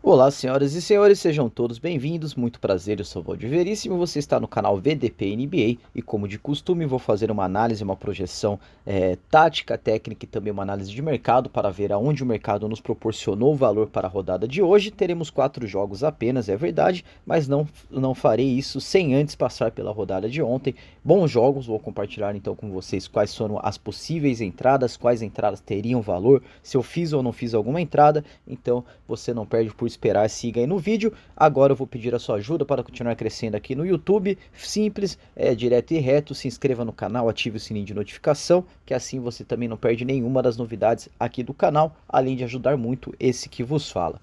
Olá, senhoras e senhores, sejam todos bem-vindos, muito prazer, eu sou o Valdir Veríssimo, você está no canal VDP NBA e como de costume vou fazer uma análise, uma projeção tática, técnica e também uma análise de mercado para ver aonde o mercado nos proporcionou valor para a rodada de hoje. Teremos 4 jogos apenas, é verdade, mas não farei isso sem antes passar pela rodada de ontem. Bons jogos, vou compartilhar então com vocês quais foram as possíveis entradas, quais entradas teriam valor, se eu fiz ou não fiz alguma entrada, então você não perde por esperar, siga aí no vídeo. Agora eu vou pedir a sua ajuda para continuar crescendo aqui no YouTube, simples, direto e reto, se inscreva no canal, ative o sininho de notificação, que assim você também não perde nenhuma das novidades aqui do canal, além de ajudar muito esse que vos fala.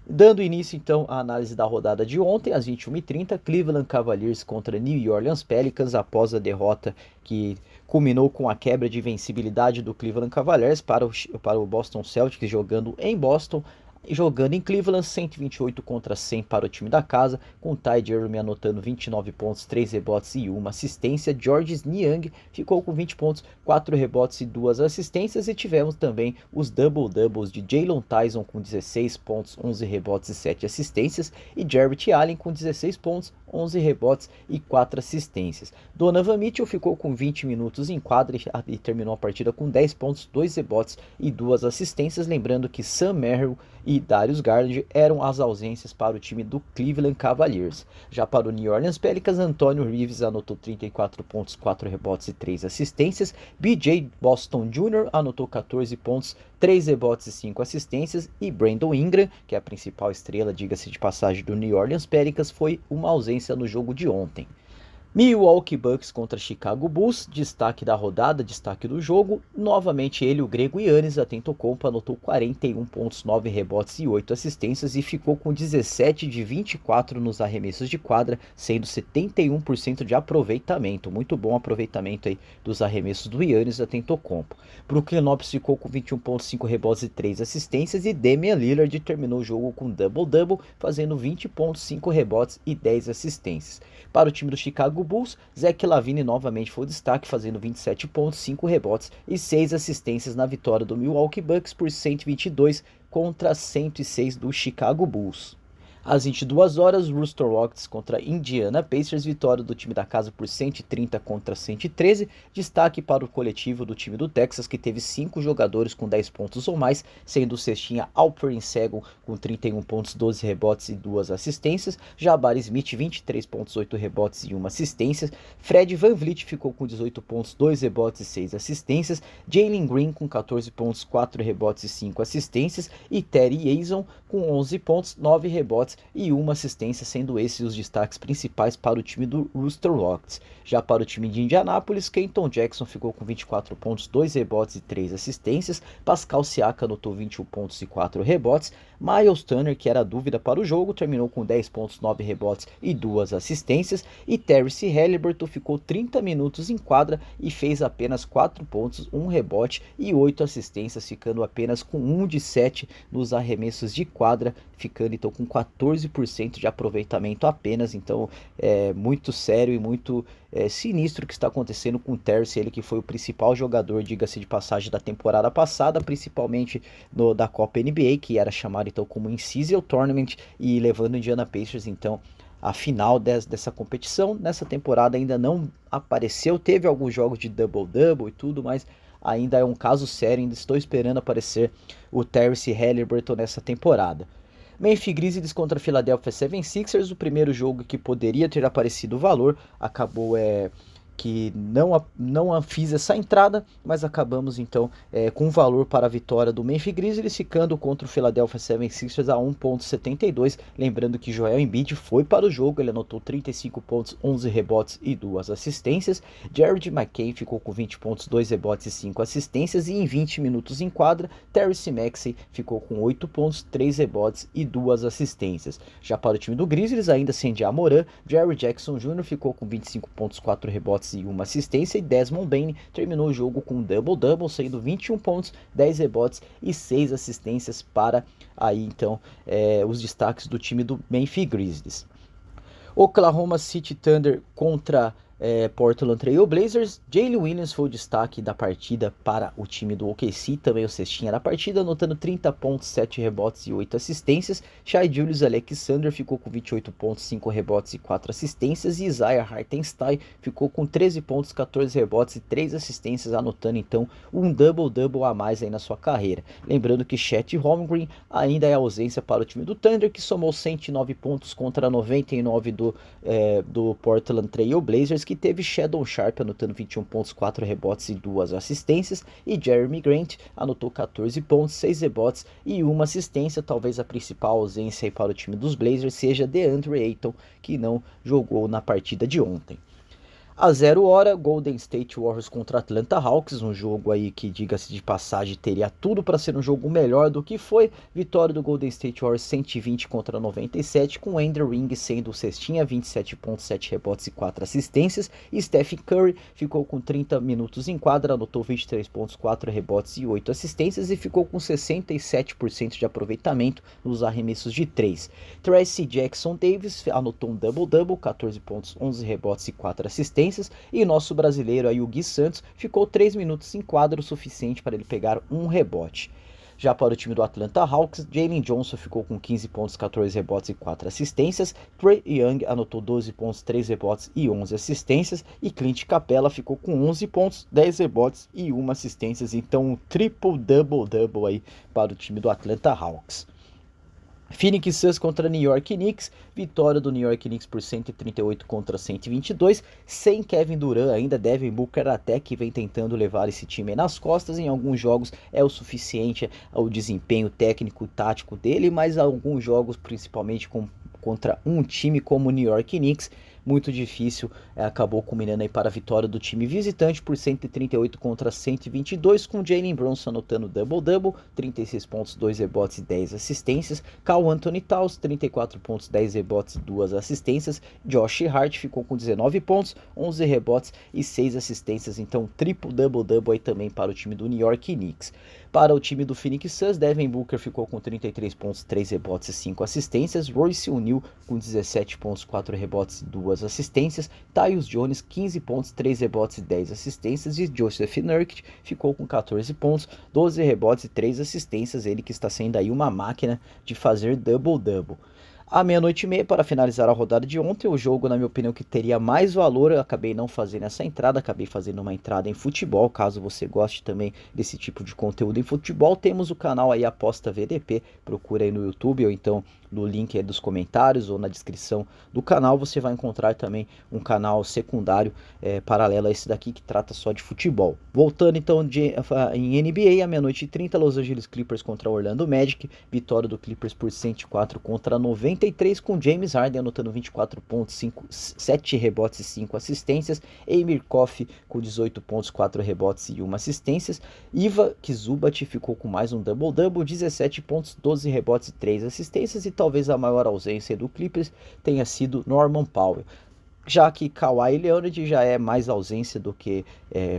Dando início então à análise da rodada de ontem, às 21h30, Cleveland Cavaliers contra New Orleans Pelicans, após a derrota que culminou com a quebra de invencibilidade do Cleveland Cavaliers para o Boston Celtics, jogando em Boston. Jogando em Cleveland, 128 contra 100 para o time da casa, com Ty Jerome anotando 29 pontos, 3 rebotes e 1 assistência. Georges Niang ficou com 20 pontos, 4 rebotes e 2 assistências. E tivemos também os double-doubles de Jalen Tyson com 16 pontos, 11 rebotes e 7 assistências. E Jarrett Allen com 16 pontos, 11 rebotes e 4 assistências. Donovan Mitchell ficou com 20 minutos em quadra e terminou a partida com 10 pontos, 2 rebotes e 2 assistências. Lembrando que Sam Merrill e Darius Garland eram as ausências para o time do Cleveland Cavaliers. Já para o New Orleans Pelicans, Antonio Reeves anotou 34 pontos, 4 rebotes e 3 assistências. BJ Boston Jr. anotou 14 pontos, 3 rebotes e 5 assistências. E Brandon Ingram, que é a principal estrela, diga-se de passagem, do New Orleans Pelicans, foi uma ausência no jogo de ontem. Milwaukee Bucks contra Chicago Bulls, destaque da rodada, destaque do jogo, novamente ele, o grego Giannis Antetokounmpo, anotou 41 pontos, 9 rebotes e 8 assistências e ficou com 17 de 24 nos arremessos de quadra, sendo 71% de aproveitamento, muito bom aproveitamento aí dos arremessos do Giannis Antetokounmpo. Brooklyn Lopes ficou com 21 pontos, 5 rebotes e 3 assistências e Damian Lillard terminou o jogo com double-double, fazendo 20 pontos, 5 rebotes e 10 assistências. Para o time do Chicago Bulls, Zach LaVine novamente foi o destaque, fazendo 27 pontos, 5 rebotes e 6 assistências na vitória do Milwaukee Bucks por 122 contra 106 do Chicago Bulls. Às 22 horas, Houston Rockets contra Indiana Pacers, vitória do time da casa por 130 contra 113. Destaque para o coletivo do time do Texas, que teve 5 jogadores com 10 pontos ou mais, sendo o cestinha Alperen Sengun com 31 pontos, 12 rebotes e 2 assistências. Jabari Smith, 23 pontos, 8 rebotes e 1 assistência. Fred VanVleet ficou com 18 pontos, 2 rebotes e 6 assistências. Jalen Green com 14 pontos, 4 rebotes e 5 assistências. E Terry Eason com 11 pontos, 9 rebotes e 1 assistência, sendo esses os destaques principais para o time do Houston Rockets. Já para o time de Indianápolis, Kenton Jackson ficou com 24 pontos, 2 rebotes e 3 assistências. Pascal Siakam anotou 21 pontos e 4 rebotes. Myles Turner, que era a dúvida para o jogo, terminou com 10 pontos, 9 rebotes e 2 assistências. E Tyrese Haliburton ficou 30 minutos em quadra e fez apenas 4 pontos, 1 rebote e 8 assistências, ficando apenas com 1 de 7 nos arremessos de quadra, ficando então com 14% de aproveitamento apenas. Então é muito sério e muito sinistro o que está acontecendo com o Tyrese, ele que foi o principal jogador, diga-se de passagem, da temporada passada, principalmente da Copa NBA, que era chamado então como In-Season Tournament, e levando o Indiana Pacers então a final dessa competição. Nessa temporada ainda não apareceu, teve alguns jogos de double-double e tudo, mas ainda é um caso sério, ainda estou esperando aparecer o Tyrese Haliburton nessa temporada. Memphis Grizzlies contra Philadelphia 76ers, o primeiro jogo que poderia ter aparecido o valor, acabou que não fiz essa entrada, mas acabamos então com valor para a vitória do Memphis Grizzlies, ficando contra o Philadelphia 76ers a 1.72, lembrando que Joel Embiid foi para o jogo, ele anotou 35 pontos, 11 rebotes e 2 assistências. Jared McCain ficou com 20 pontos, 2 rebotes e 5 assistências, e em 20 minutos em quadra, Tyrese Maxey ficou com 8 pontos, 3 rebotes e 2 assistências. Já para o time do Grizzlies, ainda sem Jamoran, Jerry Jackson Jr. ficou com 25 pontos, 4 rebotes e 1 assistência, e Desmond Bane terminou o jogo com um double-double, sendo 21 pontos, 10 rebotes e 6 assistências para aí então os destaques do time do Memphis Grizzlies. Oklahoma City Thunder contra Portland Trail Blazers. Jalen Williams foi o destaque da partida para o time do OKC, também o cestinha da partida, anotando 30 pontos, 7 rebotes e 8 assistências. Shai Gilgeous-Alexander ficou com 28 pontos, 5 rebotes e 4 assistências, e Isaiah Hartenstein ficou com 13 pontos, 14 rebotes e 3 assistências, anotando então um double-double a mais aí na sua carreira. Lembrando que Chet Holmgren ainda é ausência para o time do Thunder, que somou 109 pontos contra 99 do Portland Trail Blazers, que teve Shadow Sharp anotando 21 pontos, 4 rebotes e 2 assistências, e Jeremy Grant anotou 14 pontos, 6 rebotes e 1 assistência. Talvez a principal ausência aí para o time dos Blazers seja DeAndre Ayton, que não jogou na partida de ontem. A 0 hora, Golden State Warriors contra Atlanta Hawks, um jogo aí que, diga-se de passagem, teria tudo para ser um jogo melhor do que foi. Vitória do Golden State Warriors 120 contra 97, com Andrew Wiggins sendo o cestinha, 27 pontos, 7 rebotes e 4 assistências. E Stephen Curry ficou com 30 minutos em quadra, anotou 23 pontos, 4 rebotes e 8 assistências, e ficou com 67% de aproveitamento nos arremessos de 3. Tracy Jackson Davis anotou um double-double, 14 pontos, 11 rebotes e 4 assistências. E nosso brasileiro aí, o Gui Santos, ficou 3 minutos em quadra, o suficiente para ele pegar um rebote. Já para o time do Atlanta Hawks, Jalen Johnson ficou com 15 pontos, 14 rebotes e 4 assistências. Trae Young anotou 12 pontos, 3 rebotes e 11 assistências. E Clint Capela ficou com 11 pontos, 10 rebotes e 1 assistência. Então um triple double-double aí para o time do Atlanta Hawks. Phoenix Suns contra New York Knicks, vitória do New York Knicks por 138 contra 122, sem Kevin Durant ainda. Devin Booker até que vem tentando levar esse time nas costas, em alguns jogos é o suficiente o desempenho técnico e tático dele, mas alguns jogos, principalmente contra um time como o New York Knicks, muito difícil, acabou culminando aí para a vitória do time visitante por 138 contra 122, com Jalen Brunson anotando double-double, 36 pontos, 2 rebotes e 10 assistências. Karl Anthony Towns, 34 pontos, 10 rebotes e 2 assistências. Josh Hart ficou com 19 pontos, 11 rebotes e 6 assistências, então triplo double-double aí também para o time do New York Knicks. Para o time do Phoenix Suns, Devin Booker ficou com 33 pontos, 3 rebotes e 5 assistências. Royce O'Neal com 17 pontos, 4 rebotes e 2 assistências. Tyus Jones, 15 pontos, 3 rebotes e 10 assistências. E Joseph Nurkic ficou com 14 pontos, 12 rebotes e 3 assistências. Ele que está sendo aí uma máquina de fazer double-double. À 00:30, para finalizar a rodada de ontem, o jogo, na minha opinião, que teria mais valor, eu acabei não fazendo essa entrada, acabei fazendo uma entrada em futebol. Caso você goste também desse tipo de conteúdo em futebol, temos o canal aí Aposta VDP, procura aí no YouTube ou então no link aí dos comentários ou na descrição do canal, você vai encontrar também um canal secundário paralelo a esse daqui que trata só de futebol. Voltando então em NBA, à 00:30, Los Angeles Clippers contra Orlando Magic, vitória do Clippers por 104 contra 93, com James Harden anotando 24 pontos, 7 rebotes e 5 assistências. Amir Coffey com 18 pontos, 4 rebotes e 1 assistência. Ivan Zubac ficou com mais um double-double, 17 pontos, 12 rebotes e 3 assistências. E talvez a maior ausência do Clippers tenha sido Norman Powell, já que Kawhi Leonard já é mais ausência do que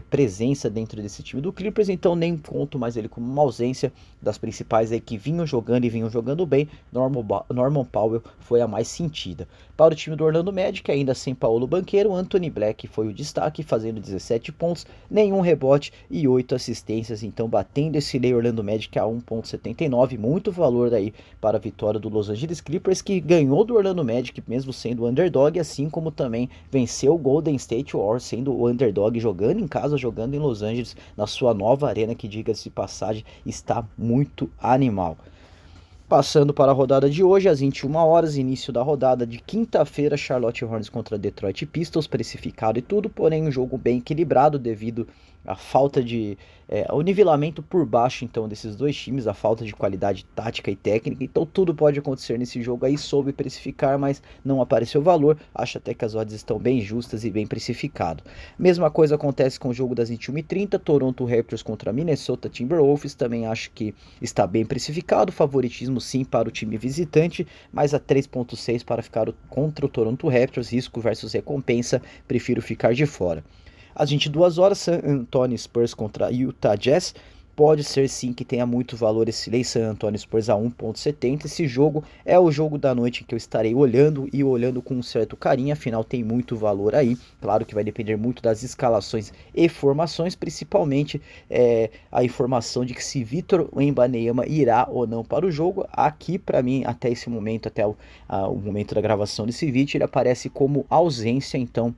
presença dentro desse time do Clippers, então nem conto mais ele como uma ausência das principais aí que vinham jogando e vinham jogando bem. Norman Powell foi a mais sentida. Para o time do Orlando Magic, ainda sem Paolo Banchero, Anthony Black foi o destaque, fazendo 17 pontos, nenhum rebote e 8 assistências, então batendo esse Orlando Magic a 1,79, muito valor aí para a vitória do Los Angeles Clippers, que ganhou do Orlando Magic mesmo sendo o underdog, assim como também venceu o Golden State Warriors sendo o underdog, jogando em casa, jogando em Los Angeles, na sua nova arena, que, diga-se de passagem, está muito animal. Passando para a rodada de hoje, às 21 horas, início da rodada de quinta-feira, Charlotte Hornets contra Detroit Pistons, precificado e tudo, porém um jogo bem equilibrado devido à falta de... o nivelamento por baixo, então, desses dois times, a falta de qualidade tática e técnica, então tudo pode acontecer nesse jogo aí. Soube precificar, mas não apareceu valor. Acho até que as odds estão bem justas e bem precificado. Mesma coisa acontece com o jogo das 21h30, Toronto Raptors contra Minnesota Timberwolves, também acho que está bem precificado, favoritismo sim para o time visitante, mas a 3.6 para ficar contra o Toronto Raptors, risco versus recompensa, prefiro ficar de fora. Às 22 horas, San Antonio Spurs contra Utah Jazz, pode ser sim que tenha muito valor esse Lei San Antonio Spurs a 1,70. Esse jogo é o jogo da noite que eu estarei olhando e olhando com um certo carinho, afinal tem muito valor aí. Claro que vai depender muito das escalações e formações, principalmente a informação de que se Victor Wembanyama irá ou não para o jogo. Aqui para mim, até esse momento, até o momento da gravação desse vídeo, ele aparece como ausência, então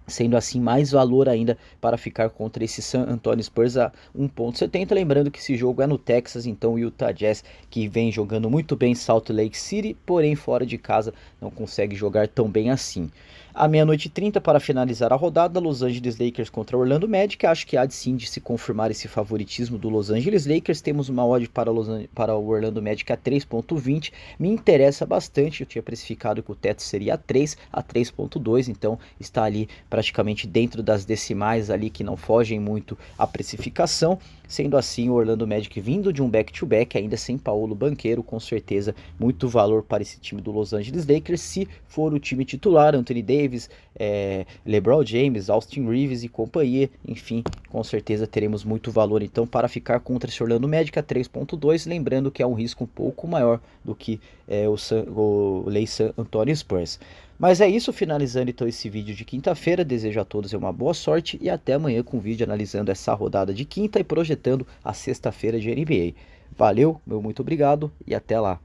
sendo assim mais valor ainda para ficar contra esse San Antonio Spurs a 1,70. Lembrando que esse jogo é no Texas, então o Utah Jazz, que vem jogando muito bem em Salt Lake City, porém fora de casa não consegue jogar tão bem assim. À meia-noite e 30, para finalizar a rodada, Los Angeles Lakers contra Orlando Magic. Acho que há de sim de se confirmar esse favoritismo do Los Angeles Lakers. Temos uma odd para o Orlando Magic a 3,20. Me interessa bastante, eu tinha precificado que o teto seria a 3, a 3,2, então está ali praticamente dentro das decimais ali que não fogem muito à precificação. Sendo assim, o Orlando Magic vindo de um back-to-back, ainda sem Paulo Banchero, com certeza muito valor para esse time do Los Angeles Lakers, se for o time titular, Anthony Davis, LeBron James, Austin Reeves e companhia, enfim, com certeza teremos muito valor então para ficar contra esse Orlando Magic a 3,2, lembrando que é um risco um pouco maior do que o Lei San Antonio Spurs. Mas é isso, finalizando então esse vídeo de quinta-feira. Desejo a todos uma boa sorte e até amanhã com um vídeo analisando essa rodada de quinta e projetando a sexta-feira de NBA. Valeu, meu muito obrigado e até lá.